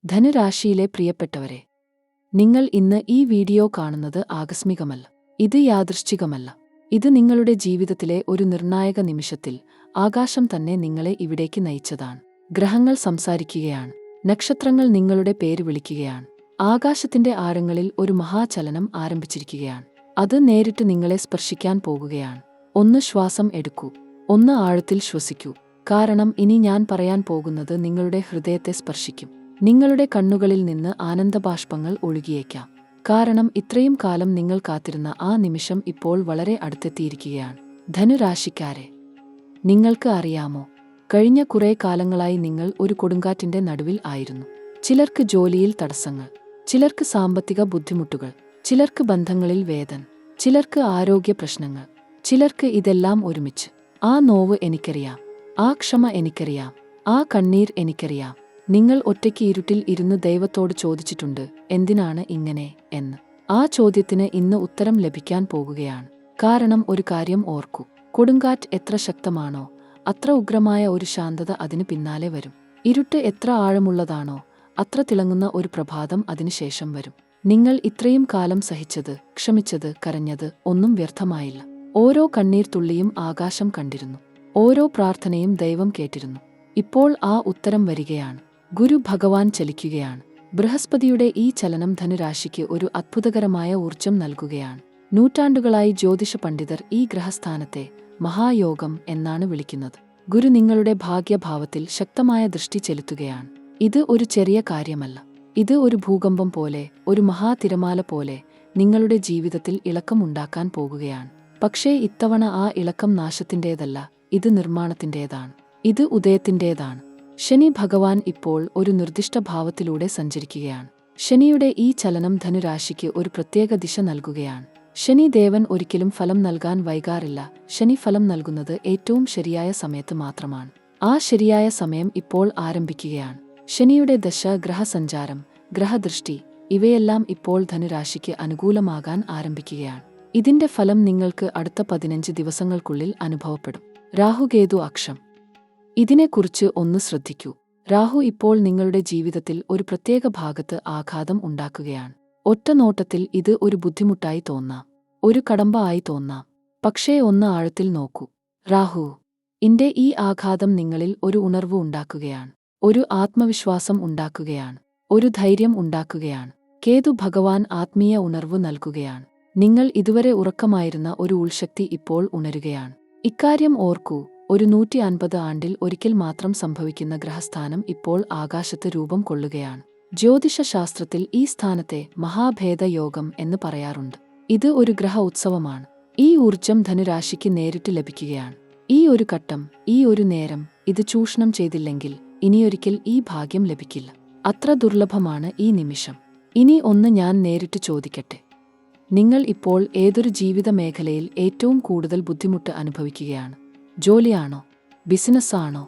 ധനുരാശിയിലെ പ്രിയപ്പെട്ടവരെ, നിങ്ങൾ ഇന്ന് ഈ വീഡിയോ കാണുന്നത് ആകസ്മികമല്ല. ഇത് യാദൃശ്ചികമല്ല. ഇത് നിങ്ങളുടെ ജീവിതത്തിലെ ഒരു നിർണായക നിമിഷത്തിൽ ആകാശം തന്നെ നിങ്ങളെ ഇവിടേക്ക് നയിച്ചതാണ്. ഗ്രഹങ്ങൾ സംസാരിക്കുകയാണ്. നക്ഷത്രങ്ങൾ നിങ്ങളുടെ പേര് വിളിക്കുകയാണ്. ആകാശത്തിന്റെ ആഴങ്ങളിൽ ഒരു മഹാചലനം ആരംഭിച്ചിരിക്കുകയാണ്. അത് നേരിട്ട് നിങ്ങളെ സ്പർശിക്കാൻ പോകുകയാണ്. ഒന്ന് ശ്വാസം എടുക്കൂ. ഒന്ന് ആഴത്തിൽ ശ്വസിക്കൂ. കാരണം ഇനി ഞാൻ പറയാൻ പോകുന്നത് നിങ്ങളുടെ ഹൃദയത്തെ സ്പർശിക്കും. നിങ്ങളുടെ കണ്ണുകളിൽ നിന്ന് ആനന്ദബാഷ്പങ്ങൾ ഒഴുകിയേക്കാം. കാരണം ഇത്രയും കാലം നിങ്ങൾ കാത്തിരുന്ന ആ നിമിഷം ഇപ്പോൾ വളരെ അടുത്തെത്തിയിരിക്കുകയാണ്. ധനുരാശിക്കാരെ, നിങ്ങൾക്ക് അറിയാമോ, കഴിഞ്ഞ കുറേ കാലങ്ങളായി നിങ്ങൾ ഒരു കൊടുങ്കാറ്റിന്റെ നടുവിൽ ആയിരുന്നു. ചിലർക്ക് ജോലിയിൽ തടസ്സങ്ങൾ, ചിലർക്ക് സാമ്പത്തിക ബുദ്ധിമുട്ടുകൾ, ചിലർക്ക് ബന്ധങ്ങളിൽ വേദന, ചിലർക്ക് ആരോഗ്യ പ്രശ്നങ്ങൾ, ചിലർക്ക് ഇതെല്ലാം ഒരുമിച്ച്. ആ നോവ് എനിക്കറിയാം, ആ ക്ഷമ എനിക്കറിയാം, ആ കണ്ണീർ എനിക്കറിയാം. നിങ്ങൾ ഒറ്റയ്ക്ക് ഇരുട്ടിൽ ഇരുന്ന് ദൈവത്തോട് ചോദിച്ചിട്ടുണ്ട്, എന്തിനാണ് ഇങ്ങനെ എന്ന്. ആ ചോദ്യത്തിന് ഇന്ന് ഉത്തരം ലഭിക്കാൻ പോകുകയാണ്. കാരണം ഒരു കാര്യം ഓർക്കൂ, കൊടുങ്കാറ്റ് എത്ര ശക്തമാണോ അത്ര ഉഗ്രമായ ഒരു ശാന്തത അതിന് പിന്നാലെ വരും. ഇരുട്ട് എത്ര ആഴമുള്ളതാണോ അത്ര തിളങ്ങുന്ന ഒരു പ്രഭാതം അതിനുശേഷം വരും. നിങ്ങൾ ഇത്രയും കാലം സഹിച്ചത്, ക്ഷമിച്ചത്, കരഞ്ഞത് ഒന്നും വ്യർത്ഥമായില്ല. ഓരോ കണ്ണീർ തുള്ളിയും ആകാശം കണ്ടിരുന്നു. ഓരോ പ്രാർത്ഥനയും ദൈവം കേട്ടിരുന്നു. ഇപ്പോൾ ആ ഉത്തരം വരികയാണ്. ഗുരു ഭഗവാൻ ചലിക്കുകയാണ്. ബൃഹസ്പതിയുടെ ഈ ചലനം ധനുരാശിക്ക് ഒരു അത്ഭുതകരമായ ഊർജം നൽകുകയാണ്. നൂറ്റാണ്ടുകളായി ജ്യോതിഷ പണ്ഡിതർ ഈ ഗ്രഹസ്ഥാനത്തെ മഹായോഗം എന്നാണ് വിളിക്കുന്നത്. ഗുരു നിങ്ങളുടെ ഭാഗ്യഭാവത്തിൽ ശക്തമായ ദൃഷ്ടി ചെലുത്തുകയാണ്. ഇത് ഒരു ചെറിയ കാര്യമല്ല. ഇത് ഒരു ഭൂകമ്പം പോലെ, ഒരു മഹാതിരമാല പോലെ നിങ്ങളുടെ ജീവിതത്തിൽ ഇളക്കമുണ്ടാക്കാൻ പോകുകയാണ്. പക്ഷേ ഇത്തവണ ആ ഇളക്കം നാശത്തിൻ്റേതല്ല, ഇത് നിർമ്മാണത്തിൻ്റേതാണ്. ഇത് ഉദയത്തിൻ്റേതാണ്. ശനി ഭഗവാൻ ഇപ്പോൾ ഒരു നിർദ്ദിഷ്ട ഭാവത്തിലൂടെ സഞ്ചരിക്കുകയാണ്. ശനിയുടെ ഈ ചലനം ധനുരാശിക്ക് ഒരു പ്രത്യേക ദിശ നൽകുകയാണ്. ശനി ദേവൻ ഒരിക്കലും ഫലം നൽകാൻ വൈകാറില്ല. ശനി ഫലം നൽകുന്നത് ഏറ്റവും ശരിയായ സമയത്ത് മാത്രമാണ്. ആ ശരിയായ സമയം ഇപ്പോൾ ആരംഭിക്കുകയാണ്. ശനിയുടെ ദശ, ഗ്രഹസഞ്ചാരം, ഗ്രഹദൃഷ്ടി ഇവയെല്ലാം ഇപ്പോൾ ധനുരാശിക്ക് അനുകൂലമാകാൻ ആരംഭിക്കുകയാണ്. ഇതിന്റെ ഫലം നിങ്ങൾക്ക് അടുത്ത 15 ദിവസങ്ങൾക്കുള്ളിൽ അനുഭവപ്പെടും. രാഹുകേതു അക്ഷം. ഇതിനെക്കുറിച്ച് ഒന്ന് ശ്രദ്ധിക്കൂ. രാഹു ഇപ്പോൾ നിങ്ങളുടെ ജീവിതത്തിൽ ഒരു പ്രത്യേക ഭാഗത്ത് ആഘാതം ഉണ്ടാക്കുകയാണ്. ഒറ്റ നോട്ടത്തിൽ ഇത് ഒരു ബുദ്ധിമുട്ടായി തോന്നാം, ഒരു കടമ്പ ആയി തോന്നാം. പക്ഷേ ഒന്ന് ആഴത്തിൽ നോക്കൂ. രാഹു ഇന്റെ ഈ ആഘാതം നിങ്ങളിൽ ഒരു ഉണർവ് ഉണ്ടാക്കുകയാണ്, ഒരു ആത്മവിശ്വാസം ഉണ്ടാക്കുകയാണ്, ഒരു ധൈര്യം ഉണ്ടാക്കുകയാണ്. കേതു ഭഗവാൻ ആത്മീയ ഉണർവ് നൽകുകയാണ്. നിങ്ങൾ ഇതുവരെ ഉറക്കമായിരുന്ന ഒരു ഉൾശക്തി ഇപ്പോൾ ഉണരുകയാണ്. ഇക്കാര്യം ഓർക്കൂ, ഒരു 150 ആണ്ടിൽ ഒരിക്കൽ മാത്രം സംഭവിക്കുന്ന ഗ്രഹസ്ഥാനം ഇപ്പോൾ ആകാശത്ത് രൂപം കൊള്ളുകയാണ്. ജ്യോതിഷശാസ്ത്രത്തിൽ ഈ സ്ഥാനത്തെ മഹാഭേദയോഗം എന്ന് പറയാറുണ്ട്. ഇത് ഒരു ഗ്രഹ ഉത്സവമാണ്. ഈ ഊർജം ധനുരാശിക്ക് നേരിട്ട് ലഭിക്കുകയാണ്. ഈ ഒരു ഘട്ടം, ഈ ഒരു നേരം ഇത് ചൂഷണം ചെയ്തില്ലെങ്കിൽ ഇനിയൊരിക്കൽ ഈ ഭാഗ്യം ലഭിക്കില്ല. അത്ര ദുർലഭമാണ് ഈ നിമിഷം. ഇനി ഒന്ന് ഞാൻ നേരിട്ട് ചോദിക്കട്ടെ, നിങ്ങൾ ഇപ്പോൾ ഏതൊരു ജീവിത മേഖലയിൽ ഏറ്റവും കൂടുതൽ ബുദ്ധിമുട്ട് അനുഭവിക്കുകയാണ്? ജോലിയാണോ? ബിസിനസ്സാണോ?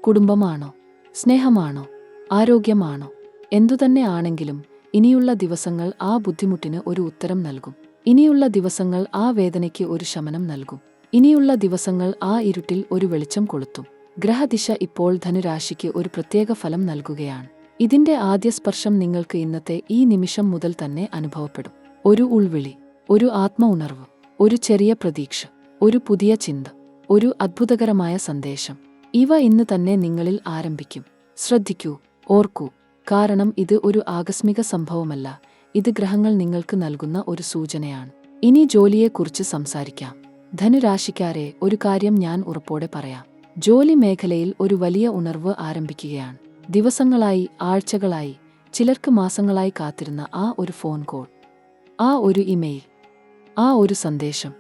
കുടുംബമാണോ? സ്നേഹമാണോ? ആരോഗ്യമാണോ? എന്തുതന്നെ ആണെങ്കിലും ഇനിയുള്ള ദിവസങ്ങൾ ആ ബുദ്ധിമുട്ടിന് ഒരു ഉത്തരം നൽകും. ഇനിയുള്ള ദിവസങ്ങൾ ആ വേദനയ്ക്ക് ഒരു ശമനം നൽകും. ഇനിയുള്ള ദിവസങ്ങൾ ആ ഇരുട്ടിൽ ഒരു വെളിച്ചം കൊളുത്തും. ഗ്രഹദിശ ഇപ്പോൾ ധനുരാശിക്ക് ഒരു പ്രത്യേക ഫലം നൽകുകയാണ്. ഇതിന്റെ ആദ്യ സ്പർശം നിങ്ങൾക്ക് ഇന്നത്തെ ഈ നിമിഷം മുതൽ തന്നെ അനുഭവപ്പെടും. ഒരു ഉൾവിളി, ഒരു ആത്മ ഉണർവ്, ഒരു ചെറിയ പ്രതീക്ഷ, ഒരു പുതിയ ചിന്ത, ഒരു അത്ഭുതകരമായ സന്ദേശം. ഇവ ഇന്ന് തന്നെ നിങ്ങളിൽ ആരംഭിക്കും. ശ്രദ്ധിക്കൂ, ഓർക്കൂ, കാരണം ഇത് ഒരു ആകസ്മിക സംഭവമല്ല. ഇത് ഗ്രഹങ്ങൾ നിങ്ങൾക്ക് നൽകുന്ന ഒരു സൂചനയാണ്. ഇനി ജോലിയെക്കുറിച്ച് സംസാരിക്കാം. ധനുരാശിക്കാരെ, ഒരു കാര്യം ഞാൻ ഉറപ്പോടെ പറയാം. ജോലി മേഖലയിൽ ഒരു വലിയ ഉണർവ് ആരംഭിക്കുകയാണ്. ദിവസങ്ങളായി, ആഴ്ചകളായി, ചിലർക്ക് മാസങ്ങളായി കാത്തിരുന്ന ആ ഒരു ഫോൺ കോൾ, ആ ഒരു ഇമെയിൽ, ആ ഒരു സന്ദേശം,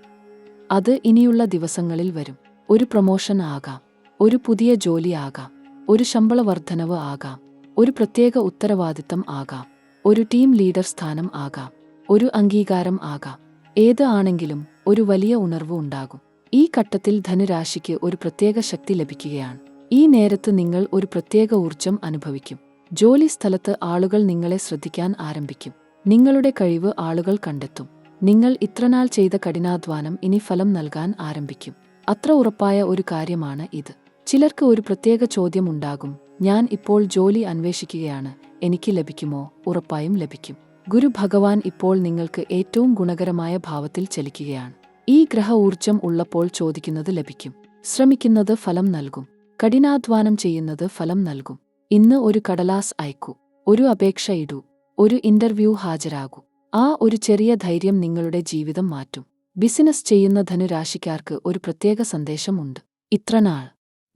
അത് ഇനിയുള്ള ദിവസങ്ങളിൽ വരും. ഒരു പ്രൊമോഷൻ ആകാം, ഒരു പുതിയ ജോലി ആകാം, ഒരു ശമ്പള വർധനവ് ആകാം, ഒരു പ്രത്യേക ഉത്തരവാദിത്തം ആകാം, ഒരു ടീം ലീഡർ സ്ഥാനം ആകാം, ഒരു അംഗീകാരം ആകാം. ഏത് ആണെങ്കിലും ഒരു വലിയ ഉണർവ് ഉണ്ടാകും. ഈ ഘട്ടത്തിൽ ധനുരാശിക്ക് ഒരു പ്രത്യേക ശക്തി ലഭിക്കുകയാണ്. ഈ നേരത്ത് നിങ്ങൾ ഒരു പ്രത്യേക ഊർജം അനുഭവിക്കും. ജോലി സ്ഥലത്ത് ആളുകൾ നിങ്ങളെ ശ്രദ്ധിക്കാൻ ആരംഭിക്കും. നിങ്ങളുടെ കഴിവ് ആളുകൾ കണ്ടെത്തും. നിങ്ങൾ ഇത്രനാൾ ചെയ്ത കഠിനാധ്വാനം ഇനി ഫലം നൽകാൻ ആരംഭിക്കും. അത്ര ഉറപ്പായ ഒരു കാര്യമാണ് ഇത്. ചിലർക്ക് ഒരു പ്രത്യേക ചോദ്യം ഉണ്ടാകും, ഞാൻ ഇപ്പോൾ ജോലി അന്വേഷിക്കുകയാണ്, എനിക്ക് ലഭിക്കുമോ? ഉറപ്പായും ലഭിക്കും. ഗുരു ഭഗവാൻ ഇപ്പോൾ നിങ്ങൾക്ക് ഏറ്റവും ഗുണകരമായ ഭാവത്തിൽ ചലിക്കുകയാണ്. ഈ ഗ്രഹ ഊർജം ഉള്ളപ്പോൾ ചോദിക്കുന്നത് ലഭിക്കും. ശ്രമിക്കുന്നത് ഫലം നൽകും. കഠിനാധ്വാനം ചെയ്യുന്നത് ഫലം നൽകും. ഇന്ന് ഒരു കടലാസ് അയക്കൂ. ഒരു അപേക്ഷ ഇടൂ. ഒരു ഇന്റർവ്യൂ ഹാജരാകൂ. ആ ഒരു ചെറിയ ധൈര്യം നിങ്ങളുടെ ജീവിതം മാറ്റും. ബിസിനസ് ചെയ്യുന്ന ധനുരാശിക്കാർക്ക് ഒരു പ്രത്യേക സന്ദേശമുണ്ട്. ഇത്രനാൾ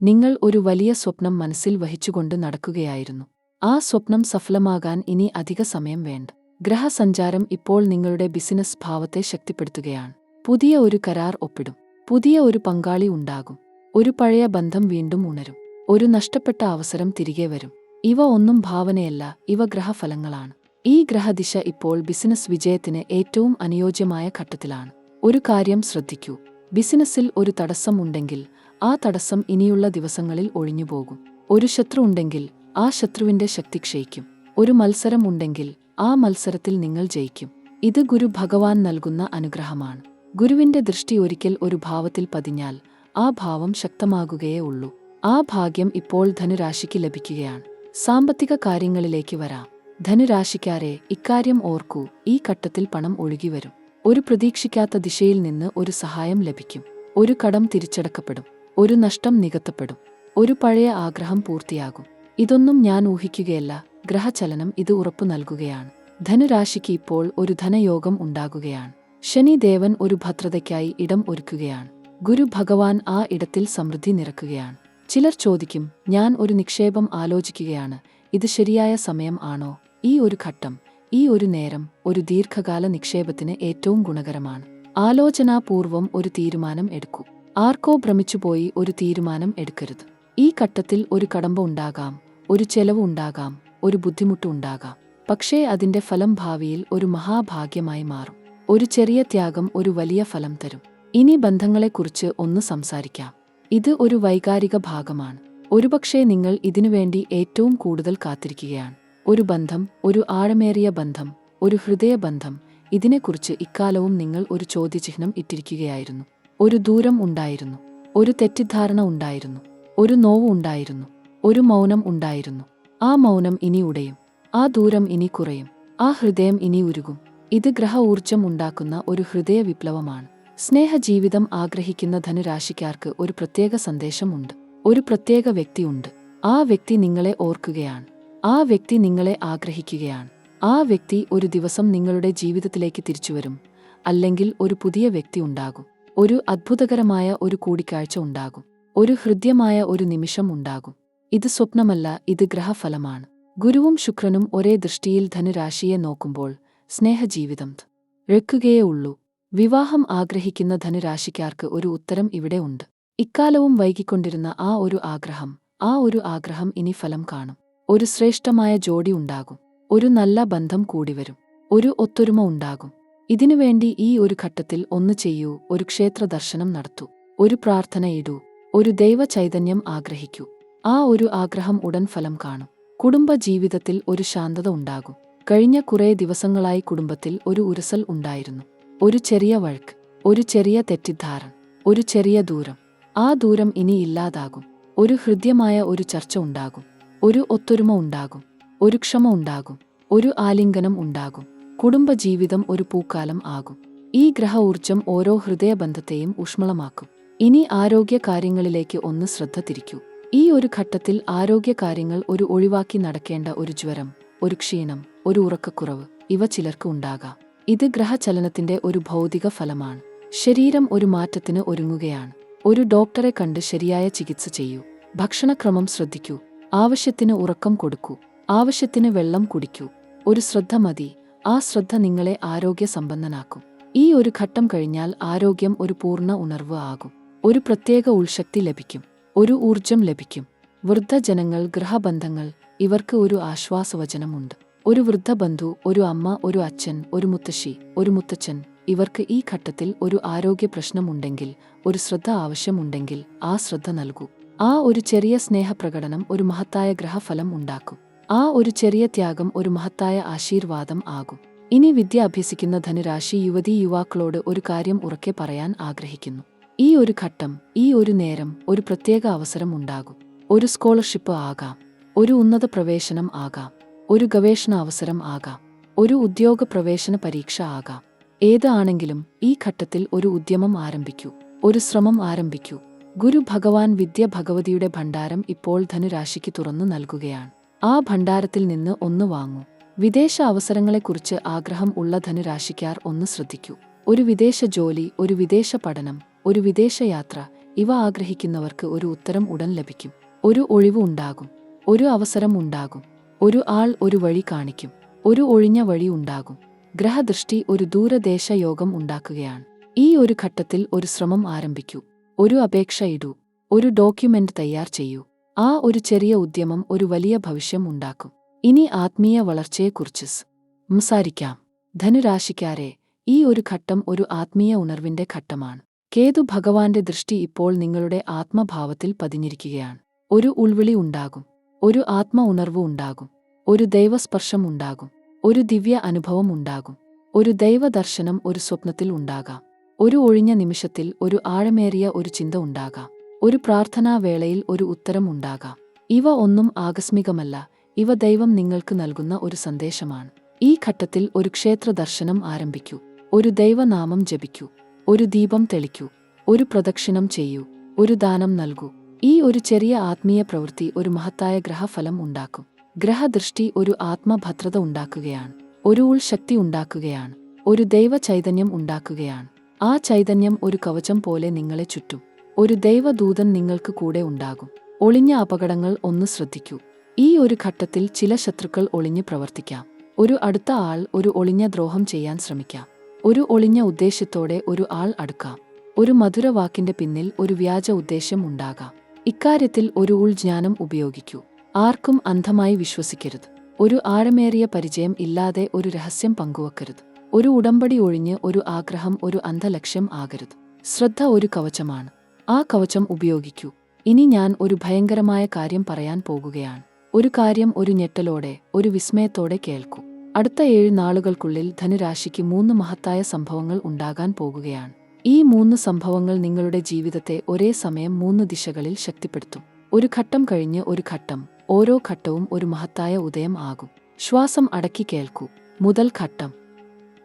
നിങ്ങൾ ഒരു വലിയ സ്വപ്നം മനസ്സിൽ വഹിച്ചുകൊണ്ട് നടക്കുകയായിരുന്നു. ആ സ്വപ്നം സഫലമാകാൻ ഇനി അധിക സമയം വേണ്ട. ഗ്രഹസഞ്ചാരം ഇപ്പോൾ നിങ്ങളുടെ ബിസിനസ് ഭാവത്തെ ശക്തിപ്പെടുത്തുകയാണ്. പുതിയ ഒരു കരാർ ഒപ്പിടും. പുതിയ ഒരു പങ്കാളി ഉണ്ടാകും. ഒരു പഴയ ബന്ധം വീണ്ടും ഉണരും. ഒരു നഷ്ടപ്പെട്ട അവസരം തിരികെ വരും. ഇവ ഒന്നും ഭാവനയല്ല, ഇവ ഗ്രഹഫലങ്ങളാണ്. ഈ ഗ്രഹദിശ ഇപ്പോൾ ബിസിനസ് വിജയത്തിന് ഏറ്റവും അനുയോജ്യമായ ഘട്ടത്തിലാണ്. ഒരു കാര്യം ശ്രദ്ധിക്കൂ. ബിസിനസ്സിൽ ഒരു തടസ്സം ഉണ്ടെങ്കിൽ ആ തടസ്സം ഇനിയുള്ള ദിവസങ്ങളിൽ ഒഴിഞ്ഞുപോകും. ഒരു ശത്രു ഉണ്ടെങ്കിൽ ആ ശത്രുവിന്റെ ശക്തി ക്ഷയിക്കും. ഒരു മത്സരം ഉണ്ടെങ്കിൽ ആ മത്സരത്തിൽ നിങ്ങൾ ജയിക്കും. ഇത് ഗുരു ഭഗവാൻ നൽകുന്ന അനുഗ്രഹമാണ്. ഗുരുവിന്റെ ദൃഷ്ടി ഒരിക്കൽ ഒരു ഭാവത്തിൽ പതിഞ്ഞാൽ ആ ഭാവം ശക്തമാകുകയേ ഉള്ളൂ. ആ ഭാഗ്യം ഇപ്പോൾ ധനുരാശിക്ക് ലഭിക്കുകയാണ്. സാമ്പത്തിക കാര്യങ്ങളിലേക്ക് വരാം. ധനുരാശിക്കാരെ, ഇക്കാര്യം ഓർക്കൂ. ഈ ഘട്ടത്തിൽ പണം ഒഴുകിവരും. ഒരു പ്രതീക്ഷിക്കാത്ത ദിശയിൽ നിന്ന് ഒരു സഹായം ലഭിക്കും. ഒരു കടം തിരിച്ചടക്കപ്പെടും. ഒരു നഷ്ടം നികത്തപ്പെടും. ഒരു പഴയ ആഗ്രഹം പൂർത്തിയാകും. ഇതൊന്നും ഞാൻ ഊഹിക്കുകയല്ല, ഗ്രഹചലനം ഇത് ഉറപ്പു നൽകുകയാണ്. ധനുരാശിക്ക് ഇപ്പോൾ ഒരു ധനയോഗം ഉണ്ടാകുകയാണ്. ശനിദേവൻ ഒരു ഭദ്രതയ്ക്കായി ഇടം ഒരുക്കുകയാണ്. ഗുരു ഭഗവാൻ ആ ഇടത്തിൽ സമൃദ്ധി നിറക്കുകയാണ്. ചിലർ ചോദിക്കും, ഞാൻ ഒരു നിക്ഷേപം ആലോചിക്കുകയാണ്, ഇത് ശരിയായ സമയം ആണോ? ഈ ഒരു ഘട്ടം, ഈ ഒരു നേരം ഒരു ദീർഘകാല നിക്ഷേപത്തിന് ഏറ്റവും ഗുണകരമാണ്. ആലോചനാപൂർവം ഒരു തീരുമാനം എടുക്കൂ. ആർക്കോ ഭ്രമിച്ചുപോയി ഒരു തീരുമാനം എടുക്കരുത്. ഈ ഘട്ടത്തിൽ ഒരു കടമ്പ ഉണ്ടാകാം, ഒരു ചെലവ് ഉണ്ടാകാം, ഒരു ബുദ്ധിമുട്ട് ഉണ്ടാകാം. പക്ഷേ അതിന്റെ ഫലം ഭാവിയിൽ ഒരു മഹാഭാഗ്യമായി മാറും. ഒരു ചെറിയ ത്യാഗം ഒരു വലിയ ഫലം തരും. ഇനി ബന്ധങ്ങളെക്കുറിച്ച് ഒന്ന് സംസാരിക്കാം. ഇത് ഒരു വൈകാരിക ഭാഗമാണ്. ഒരുപക്ഷേ നിങ്ങൾ ഇതിനുവേണ്ടി ഏറ്റവും കൂടുതൽ കാത്തിരിക്കുകയാണ്. ഒരു ബന്ധം, ഒരു ആഴമേറിയ ബന്ധം, ഒരു ഹൃദയബന്ധം. ഇതിനെക്കുറിച്ച് ഇക്കാലവും നിങ്ങൾ ഒരു ചോദ്യചിഹ്നം ഇട്ടിരിക്കുകയായിരുന്നു. ഒരു ദൂരം ഉണ്ടായിരുന്നു. ഒരു തെറ്റിദ്ധാരണ ഉണ്ടായിരുന്നു. ഒരു നോവ് ഉണ്ടായിരുന്നു. ഒരു മൗനം ഉണ്ടായിരുന്നു. ആ മൗനം ഇനി ഉടയും. ആ ദൂരം ഇനി കുറയും. ആ ഹൃദയം ഇനി ഉരുകും. ഇത് ഗ്രഹ ഊർജം ഉണ്ടാക്കുന്ന ഒരു ഹൃദയ വിപ്ലവമാണ്. സ്നേഹജീവിതം ആഗ്രഹിക്കുന്ന ധനുരാശിക്കാർക്ക് ഒരു പ്രത്യേക സന്ദേശമുണ്ട്. ഒരു പ്രത്യേക വ്യക്തിയുണ്ട്. ആ വ്യക്തി നിങ്ങളെ ഓർക്കുകയാണ്. ആ വ്യക്തി നിങ്ങളെ ആഗ്രഹിക്കുകയാണ്. ആ വ്യക്തി ഒരു ദിവസം നിങ്ങളുടെ ജീവിതത്തിലേക്ക് തിരിച്ചുവരും. അല്ലെങ്കിൽ ഒരു പുതിയ വ്യക്തി ഉണ്ടാകും. ഒരു അത്ഭുതകരമായ ഒരു കൂടിക്കാഴ്ച ഉണ്ടാകും. ഒരു ഹൃദ്യമായ ഒരു നിമിഷം ഉണ്ടാകും. ഇത് സ്വപ്നമല്ല, ഇത് ഗ്രഹഫലമാണ്. ഗുരുവും ശുക്രനും ഒരേ ദൃഷ്ടിയിൽ ധനുരാശിയെ നോക്കുമ്പോൾ സ്നേഹജീവിതം രക്കുകയേ ഉള്ളൂ. വിവാഹം ആഗ്രഹിക്കുന്ന ധനുരാശിക്കാർക്ക് ഒരു ഉത്തരം ഇവിടെ ഉണ്ട്. ഇക്കാലവും വൈകിക്കൊണ്ടിരുന്ന ആ ഒരു ആഗ്രഹം ഇനി ഫലം കാണും. ഒരു ശ്രേഷ്ഠമായ ജോഡി ഉണ്ടാകും. ഒരു നല്ല ബന്ധം കൂടിവരും. ഒരു ഒത്തൊരുമ ഉണ്ടാകും. ഇതിനുവേണ്ടി ഈ ഒരു ഘട്ടത്തിൽ ഒന്ന് ചെയ്യൂ. ഒരു ക്ഷേത്ര ദർശനം നടത്തൂ. ഒരു പ്രാർത്ഥന ഇടൂ. ഒരു ദൈവ ചൈതന്യം ആഗ്രഹിക്കൂ. ആ ഒരു ആഗ്രഹം ഉടൻ ഫലം കാണും. കുടുംബ ജീവിതത്തിൽ ഒരു ശാന്തത ഉണ്ടാകും. കഴിഞ്ഞ കുറേ ദിവസങ്ങളായി കുടുംബത്തിൽ ഒരു ഉരസൽ ഉണ്ടായിരുന്നു. ഒരു ചെറിയ വഴക്ക്, ഒരു ചെറിയ തെറ്റിദ്ധാരണ, ഒരു ചെറിയ ദൂരം. ആ ദൂരം ഇനി ഇല്ലാതാകും. ഒരു ഹൃദ്യമായ ഒരു ചർച്ച ഉണ്ടാകും. ഒരു ഒത്തൊരുമ ഉണ്ടാകും. ഒരു ക്ഷമ ഉണ്ടാകും. ഒരു ആലിംഗനം ഉണ്ടാകും. കുടുംബജീവിതം ഒരു പൂക്കാലം ആകും. ഈ ഗ്രഹ ഊർജം ഓരോ ഹൃദയബന്ധത്തെയും ഊഷ്മളമാക്കും. ഇനി ആരോഗ്യകാര്യങ്ങളിലേക്ക് ഒന്ന് ശ്രദ്ധ തിരിക്കൂ. ഈ ഒരു ഘട്ടത്തിൽ ആരോഗ്യകാര്യങ്ങൾ ഒരു ഒഴിവാക്കി നടക്കേണ്ട ഒരു ജ്വരം, ഒരു ക്ഷീണം, ഒരു ഉറക്കക്കുറവ്, ഇവ ചിലർക്ക് ഉണ്ടാകാം. ഇത് ഗ്രഹചലനത്തിന്റെ ഒരു ഭൗതിക ഫലമാണ്. ശരീരം ഒരു മാറ്റത്തിന് ഒരുങ്ങുകയാണ്. ഒരു ഡോക്ടറെ കണ്ട് ശരിയായ ചികിത്സ ചെയ്യൂ. ഭക്ഷണക്രമം ശ്രദ്ധിക്കൂ. ആവശ്യത്തിന് ഉറക്കം കൊടുക്കൂ. ആവശ്യത്തിന് വെള്ളം കുടിക്കൂ. ഒരു ശ്രദ്ധ മതി. ആ ശ്രദ്ധ നിങ്ങളെ ആരോഗ്യസമ്പന്നനാക്കും. ഈ ഒരു ഘട്ടം കഴിഞ്ഞാൽ ആരോഗ്യം ഒരു പൂർണ്ണ ഉണർവ് ആകും. ഒരു പ്രത്യേക ഉൾശക്തി ലഭിക്കും. ഒരു ഊർജം ലഭിക്കും. വൃദ്ധജനങ്ങൾ, ഗ്രഹബന്ധങ്ങൾ, ഇവർക്ക് ഒരു ആശ്വാസവചനമുണ്ട്. ഒരു വൃദ്ധബന്ധു, ഒരു അമ്മ, ഒരു അച്ഛൻ, ഒരു മുത്തശ്ശി, ഒരു മുത്തച്ഛൻ, ഇവർക്ക് ഈ ഘട്ടത്തിൽ ഒരു ആരോഗ്യ പ്രശ്നമുണ്ടെങ്കിൽ, ഒരു ശ്രദ്ധ ആവശ്യമുണ്ടെങ്കിൽ ആ ശ്രദ്ധ നൽകൂ. ആ ഒരു ചെറിയ സ്നേഹപ്രകടനം ഒരു മഹത്തായ ഗ്രഹഫലം ഉണ്ടാക്കും. ആ ഒരു ചെറിയ ത്യാഗം ഒരു മഹത്തായ ആശീർവാദം ആകും. ഇനി വിദ്യ അഭ്യസിക്കുന്ന ധനുരാശി യുവതീ യുവാക്കളോട് ഒരു കാര്യം ഉറക്കെ പറയാൻ ആഗ്രഹിക്കുന്നു. ഈ ഒരു ഘട്ടം, ഈ ഒരു നേരം ഒരു പ്രത്യേക അവസരം ഉണ്ടാകും. ഒരു സ്കോളർഷിപ്പ് ആകാം. ഒരു ഉന്നത പ്രവേശനം ആകാം. ഒരു ഗവേഷണ അവസരം ആകാം, ഒരു ഉദ്യോഗ പ്രവേശന പരീക്ഷ ആകാം. ഏത് ആണെങ്കിലും ഈ ഘട്ടത്തിൽ ഒരു ഉദ്യമം ആരംഭിക്കൂ, ഒരു ശ്രമം ആരംഭിക്കൂ. ഗുരു ഭഗവാൻ വിദ്യ ഭഗവതിയുടെ ഭണ്ഡാരം ഇപ്പോൾ ധനുരാശിക്ക് തുറന്നു നൽകുകയാണ്. ആ ഭണ്ഡാരത്തിൽ നിന്ന് ഒന്ന് വാങ്ങൂ. വിദേശ അവസരങ്ങളെക്കുറിച്ച് ആഗ്രഹം ഉള്ള ധനുരാശിക്കാർ ഒന്ന് ശ്രദ്ധിക്കൂ. ഒരു വിദേശ ജോലി, ഒരു വിദേശ പഠനം, ഒരു വിദേശ യാത്ര, ഇവ ആഗ്രഹിക്കുന്നവർക്ക് ഒരു ഉത്തരം ഉടൻ ലഭിക്കും. ഒരു ഒഴിവ് ഉണ്ടാകും, ഒരു അവസരം ഉണ്ടാകും, ഒരു ആൾ ഒരു വഴി കാണിക്കും, ഒരു ഒഴിഞ്ഞ വഴി ഉണ്ടാകും. ഗ്രഹദൃഷ്ടി ഒരു ദൂരദേശ യോഗം ഉണ്ടാക്കുകയാണ്. ഈ ഒരു ഘട്ടത്തിൽ ഒരു ശ്രമം ആരംഭിക്കൂ, ഒരു അപേക്ഷ ഇടൂ, ഒരു ഡോക്യുമെന്റ് തയ്യാർ ചെയ്യൂ. ആ ഒരു ചെറിയ ഉദ്യമം ഒരു വലിയ ഭവിഷ്യം ഉണ്ടാക്കും. ഇനി ആത്മീയ വളർച്ചയെക്കുറിച്ച് സംസാരിക്കാം. ധനുരാശിക്കാരെ, ഈ ഒരു ഘട്ടം ഒരു ആത്മീയ ഉണർവിന്റെ ഘട്ടമാണ്. കേതു ഭഗവാന്റെ ദൃഷ്ടി ഇപ്പോൾ നിങ്ങളുടെ ആത്മഭാവത്തിൽ പതിഞ്ഞിരിക്കുകയാണ്. ഒരു ഉൾവിളി ഉണ്ടാകും, ഒരു ആത്മ ഉണർവ് ഉണ്ടാകും, ഒരു ദൈവസ്പർശം ഉണ്ടാകും, ഒരു ദിവ്യ അനുഭവം ഉണ്ടാകും, ഒരു ദൈവദർശനം ഒരു സ്വപ്നത്തിൽ ഉണ്ടാകാം, ഒരു ഒഴിഞ്ഞ നിമിഷത്തിൽ ഒരു ആഴമേറിയ ഒരു ചിന്ത ഉണ്ടാകാം, ഒരു പ്രാർത്ഥനാവേളയിൽ ഒരു ഉത്തരം ഉണ്ടാകാം. ഇവ ഒന്നും ആകസ്മികമല്ല, ഇവ ദൈവം നിങ്ങൾക്ക് നൽകുന്ന ഒരു സന്ദേശമാണ്. ഈ ഘട്ടത്തിൽ ഒരു ക്ഷേത്ര ദർശനം ആരംഭിക്കൂ, ഒരു ദൈവനാമം ജപിക്കൂ, ഒരു ദീപം തെളിക്കൂ, ഒരു പ്രദക്ഷിണം ചെയ്യൂ, ഒരു ദാനം നൽകൂ. ഈ ഒരു ചെറിയ ആത്മീയ പ്രവൃത്തി ഒരു മഹത്തായ ഗ്രഹഫലം ഉണ്ടാക്കും. ഗ്രഹദൃഷ്ടി ഒരു ആത്മഭദ്രത ഉണ്ടാക്കുകയാണ്, ഒരു ഉൾശക്തി ഉണ്ടാക്കുകയാണ്, ഒരു ദൈവ ചൈതന്യം ഉണ്ടാക്കുകയാണ്. ആ ചൈതന്യം ഒരു കവചം പോലെ നിങ്ങളെ ചുറ്റും. ഒരു ദൈവദൂതൻ നിങ്ങൾക്ക് കൂടെ ഉണ്ടാകും. ഒളിഞ്ഞ അപകടങ്ങൾ ഒന്ന് ശ്രദ്ധിക്കൂ. ഈ ഒരു ഘട്ടത്തിൽ ചില ശത്രുക്കൾ ഒളിഞ്ഞു പ്രവർത്തിക്കാം. ഒരു അടുത്ത ആൾ ഒരു ഒളിഞ്ഞ ദ്രോഹം ചെയ്യാൻ ശ്രമിക്കാം. ഒരു ഒളിഞ്ഞ ഉദ്ദേശ്യത്തോടെ ഒരു ആൾ അടുക്കാം. ഒരു മധുരവാക്കിന്റെ പിന്നിൽ ഒരു വ്യാജ ഉദ്ദേശ്യം ഉണ്ടാകാം. ഇക്കാര്യത്തിൽ ഒരു ഉൾജ്ഞാനം ഉപയോഗിക്കൂ. ആർക്കും അന്ധമായി വിശ്വസിക്കരുത്. ഒരു ആഴമേറിയ പരിചയം ഇല്ലാതെ ഒരു രഹസ്യം പങ്കുവെക്കരുത്. ഒരു ഉടമ്പടി ഒഴിഞ്ഞ് ഒരു ആഗ്രഹം ഒരു അന്ധലക്ഷ്യം ആകരുത്. ശ്രദ്ധ ഒരു കവചമാണ്. ആ കവചം ഉപയോഗിക്കൂ. ഇനി ഞാൻ ഒരു ഭയങ്കരമായ കാര്യം പറയാൻ പോകുകയാണ്. ഒരു കാര്യം ഒരു ഞെട്ടലോടെ, ഒരു വിസ്മയത്തോടെ കേൾക്കൂ. അടുത്ത 7 നാളുകൾക്കുള്ളിൽ ധനുരാശിക്ക് 3 മഹത്തായ സംഭവങ്ങൾ ഉണ്ടാകാൻ പോകുകയാണ്. ഈ 3 സംഭവങ്ങൾ നിങ്ങളുടെ ജീവിതത്തെ ഒരേ സമയം 3 ദിശകളിൽ ശക്തിപ്പെടുത്തും. ഒരു ഘട്ടം കഴിഞ്ഞ് ഒരു ഘട്ടം, ഓരോ ഘട്ടവും ഒരു മഹത്തായ ഉദയം ആകും. ശ്വാസം അടക്കി കേൾക്കൂ. മുതൽ ഘട്ടം.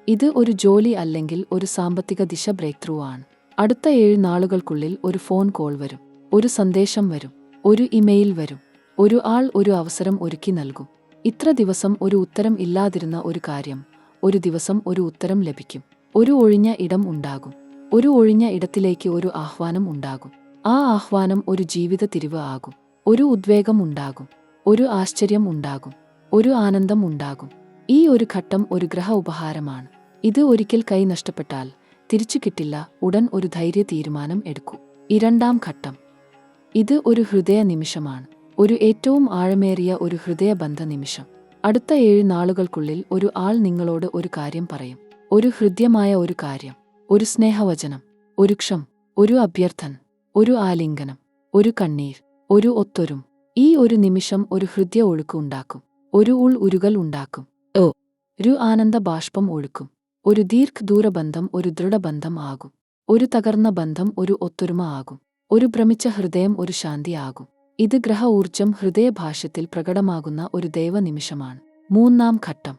ഇത് ഒരു ജോലി അല്ലെങ്കിൽ ഒരു സാമ്പത്തിക ദിശ ബ്രേക്ക് ത്രൂ ആണ്. അടുത്ത 7 നാളുകൾക്കുള്ളിൽ ഒരു ഫോൺ കോൾ വരും, ഒരു സന്ദേശം വരും, ഒരു ഇമെയിൽ വരും, ഒരു ആൾ ഒരു അവസരം ഒരുക്കി നൽകും. ഇത്ര ദിവസം ഒരു ഉത്തരം ഇല്ലാതിരുന്ന ഒരു കാര്യം, ഒരു ദിവസം ഒരു ഉത്തരം ലഭിക്കും. ഒരു ഒഴിഞ്ഞ ഇടം ഉണ്ടാകും. ഒരു ഒഴിഞ്ഞ ഇടത്തിലേക്ക് ഒരു ആഹ്വാനം ഉണ്ടാകും. ആ ആഹ്വാനം ഒരു ജീവിത തിരിവ് ആകും. ഒരു ഉദ്വേഗം ഉണ്ടാകും, ഒരു ആശ്ചര്യം ഉണ്ടാകും, ഒരു ആനന്ദം ഉണ്ടാകും. ഈ ഒരു ഘട്ടം ഒരു ഗ്രഹ ഉപഹാരമാണ്. ഇത് ഒരിക്കൽ കൈ നഷ്ടപ്പെട്ടാൽ തിരിച്ചു കിട്ടില്ല. ഉടൻ ഒരു ധൈര്യ തീരുമാനം എടുക്കൂ. രണ്ടാം ഘട്ടം. ഇത് ഒരു ഹൃദയ നിമിഷമാണ്. ഒരു ഏറ്റവും ആഴമേറിയ ഒരു ഹൃദയബന്ധ നിമിഷം. അടുത്ത 7 നാളുകൾക്കുള്ളിൽ ഒരു ആൾ നിങ്ങളോട് ഒരു കാര്യം പറയും. ഒരു ഹൃദ്യമായ ഒരു കാര്യം, ഒരു സ്നേഹവചനം, ഒരു ക്ഷമ, ഒരു അഭ്യർത്ഥന, ഒരു ആലിംഗനം, ഒരു കണ്ണീർ, ഒരു ഒത്തൊരും. ഈ ഒരു നിമിഷം ഒരു ഹൃദയ ഒഴുക്ക് ഉണ്ടാക്കും. ഒരു ഉരുകൽ ഉണ്ടാക്കും. ഒരു ആനന്ദ ബാഷ്പം ഒഴുക്കും. ഒരു ദീർഘദൂരബന്ധം ഒരു ദൃഢബന്ധം ആകും. ഒരു തകർന്ന ബന്ധം ഒരു ഒത്തൊരുമ ആകും. ഒരു ഭ്രമിച്ച ഹൃദയം ഒരു ശാന്തി ആകും. ഇത് ഗ്രഹ ഊർജം ഹൃദയഭാഷ്യത്തിൽ പ്രകടമാകുന്ന ഒരു ദൈവ നിമിഷമാണ്. മൂന്നാം ഘട്ടം.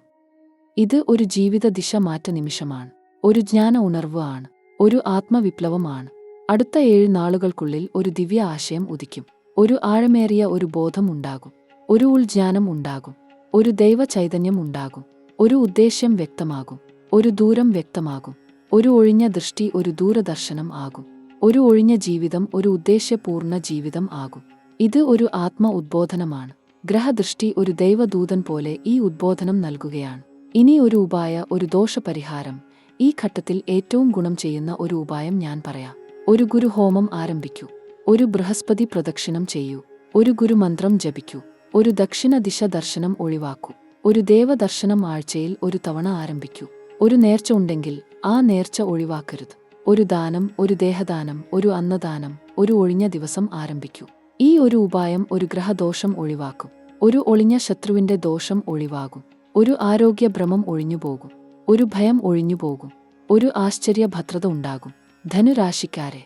ഇത് ഒരു ജീവിത ദിശ മാറ്റ നിമിഷമാണ്. ഒരു ജ്ഞാന ഉണർവ് ആണ്. ഒരു ആത്മവിപ്ലവമാണ്. അടുത്ത 7 നാളുകൾക്കുള്ളിൽ ഒരു ദിവ്യ ആശയം ഉദിക്കും. ഒരു ആഴമേറിയ ഒരു ബോധം ഉണ്ടാകും. ഒരു ഉൾജ്ഞാനം ഉണ്ടാകും. ഒരു ദൈവ ചൈതന്യം ഉണ്ടാകും. ഒരു ഉദ്ദേശ്യം വ്യക്തമാകും. ഒരു ദൂരം വ്യക്തമാകും. ഒരു ഒഴിഞ്ഞ ദൃഷ്ടി ഒരു ദൂരദർശനം ആകും. ഒരു ഒഴിഞ്ഞ ജീവിതം ഒരു ഉദ്ദേശ്യപൂർണ്ണ ജീവിതം ആകും. ഇത് ഒരു ആത്മ ഉദ്ബോധനമാണ്. ഗ്രഹദൃഷ്ടി ഒരു ദൈവദൂതൻ പോലെ ഈ ഉദ്ബോധനം നൽകുകയാണ്. ഇനി ഒരു ഉപായ, ഒരു ദോഷപരിഹാരം. ഈ ഘട്ടത്തിൽ ഏറ്റവും ഗുണം ചെയ്യുന്ന ഒരു ഉപായം ഞാൻ പറയാം. ഒരു ഗുരുഹോമം ആരംഭിക്കൂ. ഒരു ബൃഹസ്പതി പ്രദക്ഷിണം ചെയ്യൂ. ഒരു ഗുരുമന്ത്രം ജപിക്കൂ. ഒരു ദക്ഷിണ ദിശ ദർശനം ഒഴിവാക്കൂ. ഒരു ദേവദർശനം ആഴ്ചയിൽ ഒരു തവണ ആരംഭിക്കൂ. ഒരു നേർച്ച ഉണ്ടെങ്കിൽ ആ നേർച്ച ഒഴിവാക്കരുത്. ഒരു ദാനം, ഒരു ദേഹദാനം, ഒരു അന്നദാനം, ഒരു ഒഴിഞ്ഞ ദിവസം ആരംഭിക്കൂ. ഈ ഒരു ഉപായം ഒരു ഗ്രഹദോഷം ഒഴിവാക്കും. ഒരു ഒളിഞ്ഞ ശത്രുവിന്റെ ദോഷം ഒഴിവാകും. ഒരു ആരോഗ്യഭ്രമം ഒഴിഞ്ഞുപോകും. ഒരു ഭയം ഒഴിഞ്ഞുപോകും. ഒരു ആശ്ചര്യ ഭദ്രത ഉണ്ടാകും. ധനുരാശിക്കാരെ,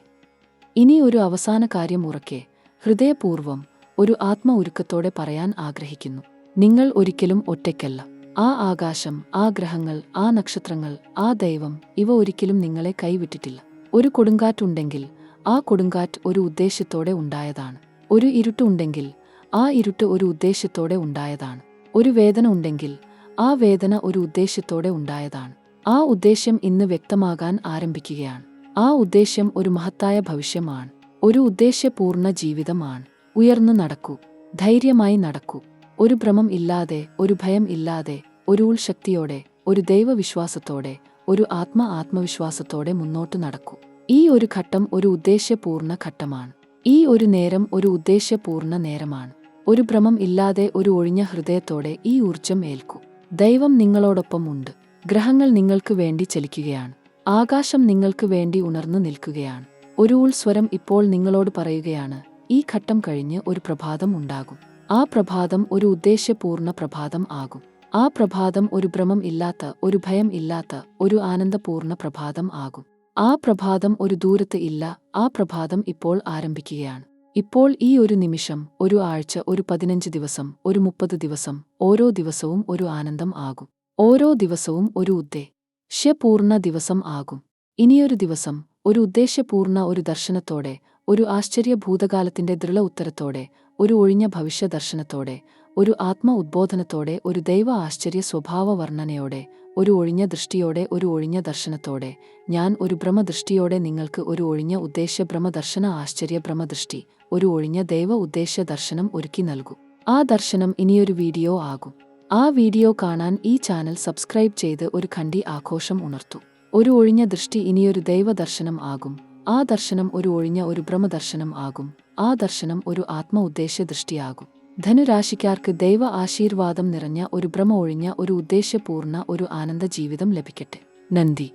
ഇനി ഒരു അവസാന കാര്യം ഉറക്കെ, ഹൃദയപൂർവ്വം, ഒരു ആത്മ ഉരുക്കത്തോടെ പറയാൻ ആഗ്രഹിക്കുന്നു. നിങ്ങൾ ഒരിക്കലും ഒറ്റയ്ക്കല്ല. ആ ആകാശം, ആ ഗ്രഹങ്ങൾ, ആ നക്ഷത്രങ്ങൾ, ആ ദൈവം, ഇവ ഒരിക്കലും നിങ്ങളെ കൈവിട്ടിട്ടില്ല. ഒരു കൊടുങ്കാറ്റുണ്ടെങ്കിൽ ആ കൊടുങ്കാറ്റ് ഒരു ഉദ്ദേശ്യത്തോടെ ഉണ്ടായതാണ്. ഒരു ഇരുട്ട് ഉണ്ടെങ്കിൽ ആ ഇരുട്ട് ഒരു ഉദ്ദേശ്യത്തോടെ ഉണ്ടായതാണ്. ഒരു വേദന ഉണ്ടെങ്കിൽ ആ വേദന ഒരു ഉദ്ദേശ്യത്തോടെ ഉണ്ടായതാണ്. ആ ഉദ്ദേശ്യം ഇന്ന് വ്യക്തമാകാൻ ആരംഭിക്കുകയാണ്. ആ ഉദ്ദേശ്യം ഒരു മഹത്തായ ഭവിഷ്യമാണ്. ഒരു ഉദ്ദേശ്യപൂർണ്ണ ജീവിതമാണ്. ഉയർന്നു നടക്കൂ, ധൈര്യമായി നടക്കൂ. ഒരു ഭ്രമം ഇല്ലാതെ, ഒരു ഭയം ഇല്ലാതെ, ഒരു ഉൾശക്തിയോടെ, ഒരു ദൈവവിശ്വാസത്തോടെ, ഒരു ആത്മവിശ്വാസത്തോടെ മുന്നോട്ട് നടക്കൂ. ഈ ഒരു ഘട്ടം ഒരു ഉദ്ദേശ്യപൂർണ്ണ ഘട്ടമാണ്. ഈ ഒരു നേരം ഒരു ഉദ്ദേശ്യപൂർണ്ണ നേരമാണ്. ഒരു ഭ്രമം ഇല്ലാതെ, ഒരു ഒഴിഞ്ഞ ഹൃദയത്തോടെ ഈ ഊർജം ഏൽക്കൂ. ദൈവം നിങ്ങളോടൊപ്പം ഉണ്ട്. ഗ്രഹങ്ങൾ നിങ്ങൾക്ക് വേണ്ടി ചലിക്കുകയാണ്. ആകാശം നിങ്ങൾക്ക് വേണ്ടി ഉണർന്നു നിൽക്കുകയാണ്. ഒരു ഉൾസ്വരം ഇപ്പോൾ നിങ്ങളോട് പറയുകയാണ്, ഈ ഘട്ടം കഴിഞ്ഞ് ഒരു പ്രഭാതം ഉണ്ടാകും. ആ പ്രഭാതം ഒരു ഉദ്ദേശ്യപൂർണ്ണ പ്രഭാതം ആകും. ആ പ്രഭാതം ഒരു ഭ്രമം ഇല്ലാത്ത, ഒരു ഭയം ഇല്ലാത്ത, ഒരു ആനന്ദപൂർണ്ണ പ്രഭാതം ആകും. ആ പ്രഭാതം ഒരു ദൂരത്ത് ഇല്ല. ആ പ്രഭാതം ഇപ്പോൾ ആരംഭിക്കുകയാണ്. ഇപ്പോൾ ഈ ഒരു നിമിഷം, ഒരു ആഴ്ച, ഒരു 15 ദിവസം, ഒരു 30 ദിവസം, ഓരോ ദിവസവും ഒരു ആനന്ദം ആകും. ഓരോ ദിവസവും ഒരു ഉദ്ദേശ്യപൂർണ്ണ ദിവസം ആകും. ഇനിയൊരു ദിവസം ഒരു ഉദ്ദേശ്യപൂർണ്ണ ഒരു ദർശനത്തോടെ, ഒരു ആശ്ചര്യ ഭൂതകാലത്തിന്റെ ദൃഢ ഉത്തരത്തോടെ, ഒരു ഒഴിഞ്ഞ ഭവിഷ്യ ദർശനത്തോടെ, ഒരു ഉദ്ബോധനത്തോടെ, ഒരു ദൈവ ആശ്ചര്യ സ്വഭാവ വർണ്ണനയോടെ, ഒരു ഒഴിഞ്ഞ ദൃഷ്ടിയോടെ, ഒരു ഒഴിഞ്ഞ ദർശനത്തോടെ, ഞാൻ ഒരു ഭ്രമദൃഷ്ടിയോടെ നിങ്ങൾക്ക് ഒരു ഒഴിഞ്ഞ ഉദ്ദേശ്യ ഭ്രമദർശന ആശ്ചര്യ ഭ്രമദൃഷ്ടി, ഒരു ഒഴിഞ്ഞ ദൈവ ഉദ്ദേശ്യ ദർശനം ഒരുക്കി നൽകൂ. ആ ദർശനം ഇനിയൊരു വീഡിയോ ആകും. ആ വീഡിയോ കാണാൻ ഈ ചാനൽ സബ്സ്ക്രൈബ് ചെയ്ത് ഒരു ഖണ്ഡി ആഘോഷം ഉണർത്തൂ. ഒരു ഒഴിഞ്ഞ ദൃഷ്ടി ഇനിയൊരു ദൈവ ദർശനം ആകും. ആ ദർശനം ഒരു ഒഴിഞ്ഞ ഒരു ഭ്രമദർശനം ആകും. ആ ദർശനം ഒരു ഉദ്ദേശ്യ ദൃഷ്ടിയാകും. ധനുരാശിക്കാർക്ക് ദൈവ ആശീർവാദം നിറഞ്ഞ ഒരു ഭ്രമ ഒഴിഞ്ഞ ഒരു ഉദ്ദേശ്യപൂർണ്ണ ഒരു ആനന്ദ ജീവിതം ലഭിക്കട്ടെ. നന്ദി.